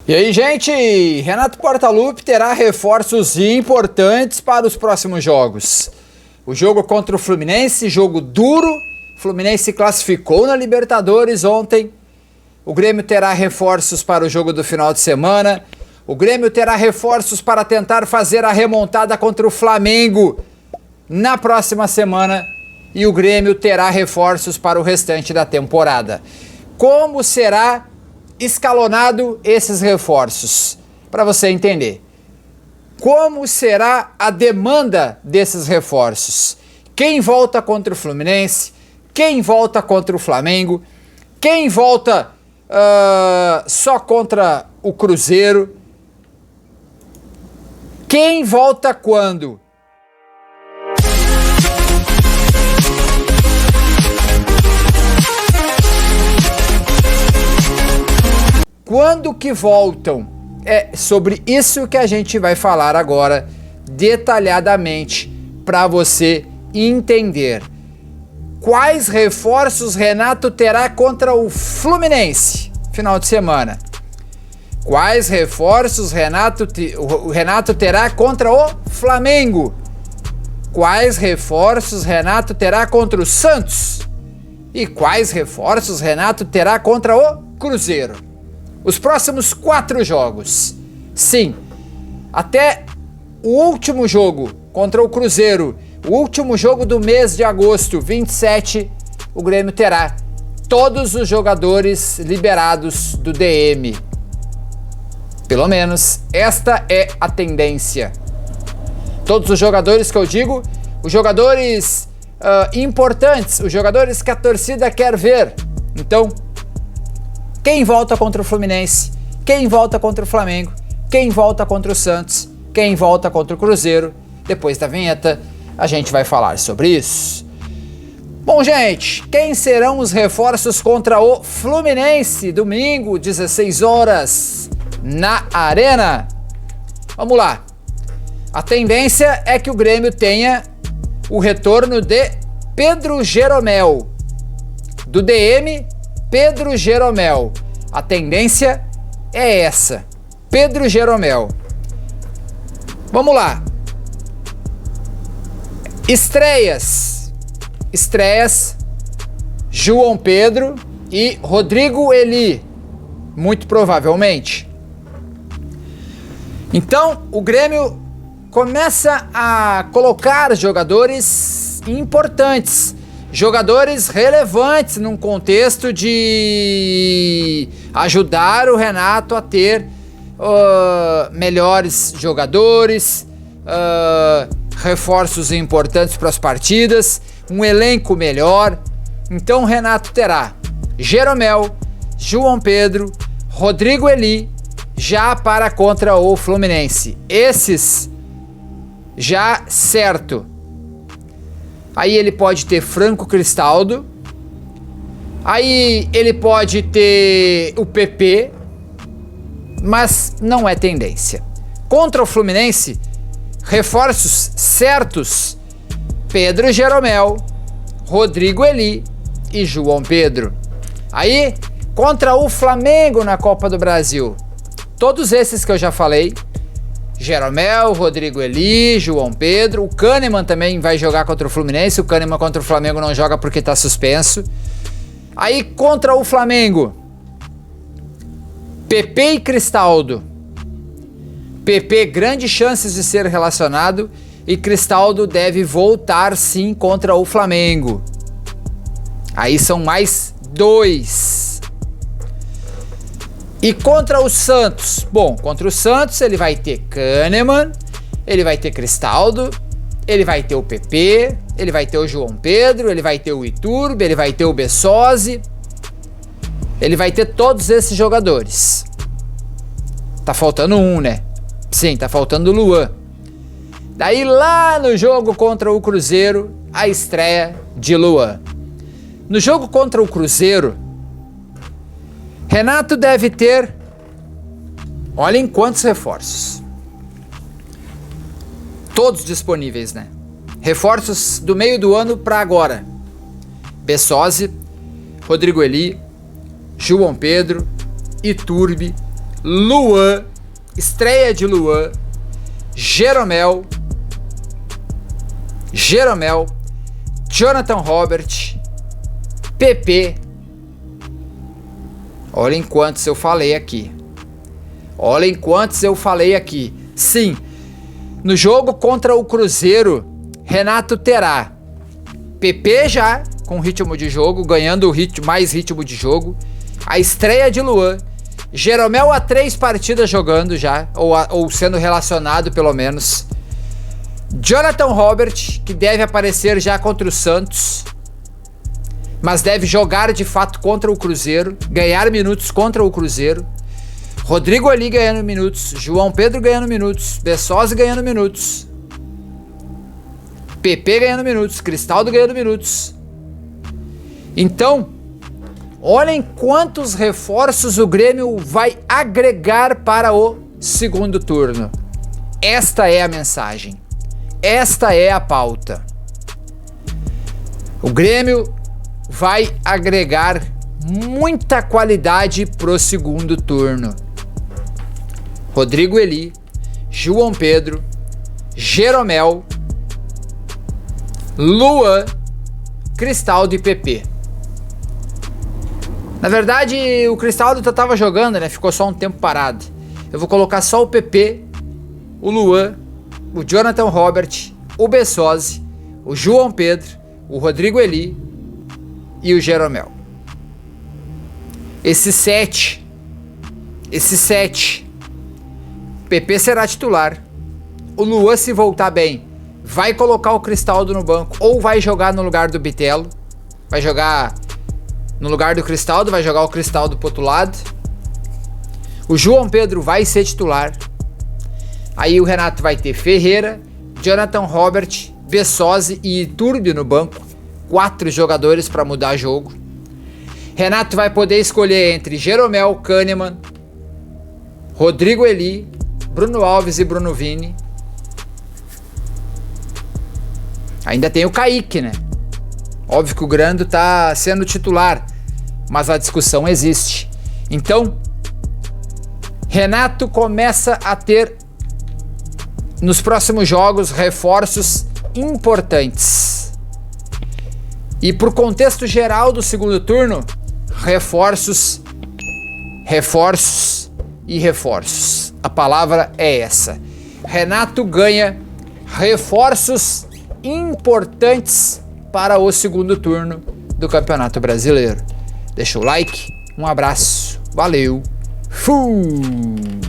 E aí, gente, Renato Portaluppi terá reforços importantes para os próximos jogos. O jogo contra o Fluminense, jogo duro. O Fluminense classificou na Libertadores ontem. O Grêmio terá reforços para o jogo do final de semana. O Grêmio terá reforços para tentar fazer a remontada contra o Flamengo na próxima semana. E o Grêmio terá reforços para o restante da temporada. Como será escalonado esses reforços? Para você entender. Como será a demanda desses reforços? Quem volta contra o Fluminense? Quem volta contra o Flamengo? Quem volta só contra o Cruzeiro? Quem volta quando? Quando que voltam? É sobre isso que a gente vai falar agora detalhadamente para você entender. Quais reforços Renato terá contra o Fluminense final de semana? Quais reforços o Renato terá contra o Flamengo? Quais reforços Renato terá contra o Santos? E quais reforços Renato terá contra o Cruzeiro? Os próximos 4 jogos. Sim, até o último jogo contra o Cruzeiro, o último jogo do mês de agosto, 27, o Grêmio terá todos os jogadores liberados do DM. Pelo menos esta é a tendência. Todos os jogadores que eu digo, os jogadores importantes, os jogadores que a torcida quer ver. Então, quem volta contra o Fluminense? Quem volta contra o Flamengo? Quem volta contra o Santos? Quem volta contra o Cruzeiro? Depois da vinheta, a gente vai falar sobre isso. Bom, gente, quem serão os reforços contra o Fluminense? Domingo, 16 horas, na Arena. Vamos lá. A tendência é que o Grêmio tenha o retorno de Pedro Jeromel. Do DM, Pedro Jeromel. A tendência é essa. Pedro Jeromel. Vamos lá. Estreias. João Pedro e Rodrigo Eli. Muito provavelmente. Então, o Grêmio começa a colocar jogadores importantes. Jogadores relevantes num contexto de ajudar o Renato a ter melhores jogadores, reforços importantes para as partidas, um elenco melhor. Então o Renato terá Jeromel, João Pedro, Rodrigo Eli já para contra o Fluminense. Esses já certo. Aí ele pode ter Franco Cristaldo. Aí ele pode ter o PP. Mas não é tendência. Contra o Fluminense, reforços certos: Pedro Jeromel, Rodrigo Eli e João Pedro. Aí, contra o Flamengo na Copa do Brasil, todos esses que eu já falei: Jeromel, Rodrigo Eli, João Pedro. O Kahneman também vai jogar contra o Fluminense. O Kahneman contra o Flamengo não joga porque está suspenso. Aí contra o Flamengo, PP e Cristaldo. PP, grandes chances de ser relacionado. E Cristaldo deve voltar sim contra o Flamengo. Aí são mais 2. E contra o Santos? Bom, contra o Santos ele vai ter Kahneman, ele vai ter Cristaldo, ele vai ter o PP, ele vai ter o João Pedro, ele vai ter o Iturbe, ele vai ter o Bessosi, ele vai ter todos esses jogadores. Tá faltando um, né? Sim, tá faltando o Luan. Daí lá no jogo contra o Cruzeiro, a estreia de Luan. No jogo contra o Cruzeiro, Renato deve ter, olhem quantos reforços. Todos disponíveis, né? Reforços do meio do ano para agora. Bessosi, Rodrigo Eli, João Pedro, Iturbe, Luan, estreia de Luan, Jeromel, Jonathan Robert, PP. Olhem quantos eu falei aqui. Sim, no jogo contra o Cruzeiro, Renato terá PP já com ritmo de jogo, ganhando mais ritmo de jogo. A estreia de Luan, Jeromel há 3 partidas jogando já, ou sendo relacionado pelo menos. Jonathan Robert, que deve aparecer já contra o Santos, mas deve jogar de fato contra o Cruzeiro, ganhar minutos contra o Cruzeiro. Rodrigo Eli ganhando minutos, João Pedro ganhando minutos, Bessosi ganhando minutos, PP ganhando minutos, Cristaldo ganhando minutos. Então, olhem quantos reforços o Grêmio vai agregar para o segundo turno. Esta é a mensagem. Esta é a pauta. O Grêmio vai agregar muita qualidade pro segundo turno. Rodrigo Eli, João Pedro, Jeromel, Luan, Cristaldo e PP. Na verdade, o Cristaldo tava jogando, né? Ficou só um tempo parado. Eu vou colocar só o PP, o Luan, o Jonathan Robert, o Bessosi, o João Pedro, o Rodrigo Eli e o Jeromel. Esses sete, PP será titular. O Luan, se voltar bem, vai colocar o Cristaldo no banco ou vai jogar no lugar do Bitelo. Vai jogar no lugar do Cristaldo, vai jogar o Cristaldo pro outro lado. O João Pedro vai ser titular. Aí o Renato vai ter Ferreira, Jonathan Robert, Bessosi e Iturbe no banco. 4 jogadores para mudar jogo. Renato vai poder escolher entre Jeromel, Kahneman, Rodrigo Eli, Bruno Alves e Bruno Vini. Ainda tem o Kaique, né? Óbvio que o Grando tá sendo titular, mas a discussão existe. Então, Renato começa a ter nos próximos jogos reforços importantes. E pro contexto geral do segundo turno, reforços e reforços. A palavra é essa. Renato ganha reforços importantes para o segundo turno do Campeonato Brasileiro. Deixa o like, um abraço, valeu, fui!